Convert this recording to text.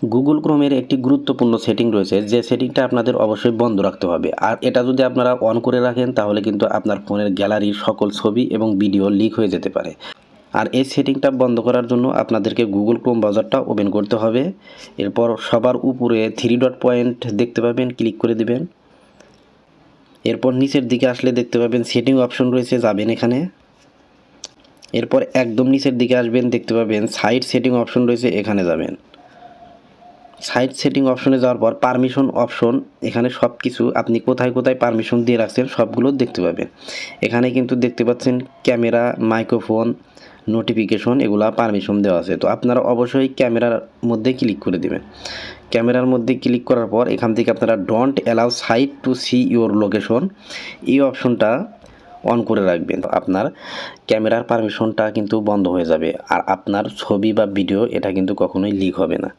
Google ক্রোমের একটি গুরুত্বপূর্ণ setting রয়েছে, যে সেটিংটা আপনাদের অবশ্যই বন্ধ রাখতে হবে। আর এটা যদি আপনারা অন করে রাখেন তাহলে কিন্তু আপনার ফোনের গ্যালারির সকল ছবি এবং ভিডিও লিক হয়ে যেতে পারে। আর এই সেটিংটা বন্ধ করার জন্য আপনাদেরকে গুগল ক্রোম ব্রাউজারটা ওপেন করতে হবে। এরপর সবার উপরে 3 ডট পয়েন্ট দেখতে পাবেন, ক্লিক করে দিবেন। এরপর নিচের দিকে আসলে দেখতে পাবেন সেটিং অপশন রয়েছে, যাবেন এখানে। এরপর একদম নিচের দিকে আসবেন, দেখতে পাবেন সাইট সেটিং অপশন রয়েছে, এখানে যাবেন। সাইট সেটিং অপশনে যাওয়ার পর পারমিশন অপশন, এখানে সব কিছু আপনি কোথায় কোথায় পারমিশন দিয়ে রাখছেন সবগুলো দেখতে পাবেন। এখানে কিন্তু দেখতে পাচ্ছেন ক্যামেরা, মাইক্রোফোন, নোটিফিকেশন, এগুলা পারমিশন দেওয়া আছে। তো আপনারা অবশ্যই ক্যামেরার মধ্যে ক্লিক করে দিবেন। ক্যামেরার মধ্যে ক্লিক করার পর এখান থেকে আপনারা don't allow site to see your location, এই অপশনটা অন করে রাখবেন। আপনার ক্যামেরার পারমিশনটা কিন্তু বন্ধ হয়ে যাবে, আর আপনার ছবি বা ভিডিও এটা কিন্তু কখনোই লিক হবে না।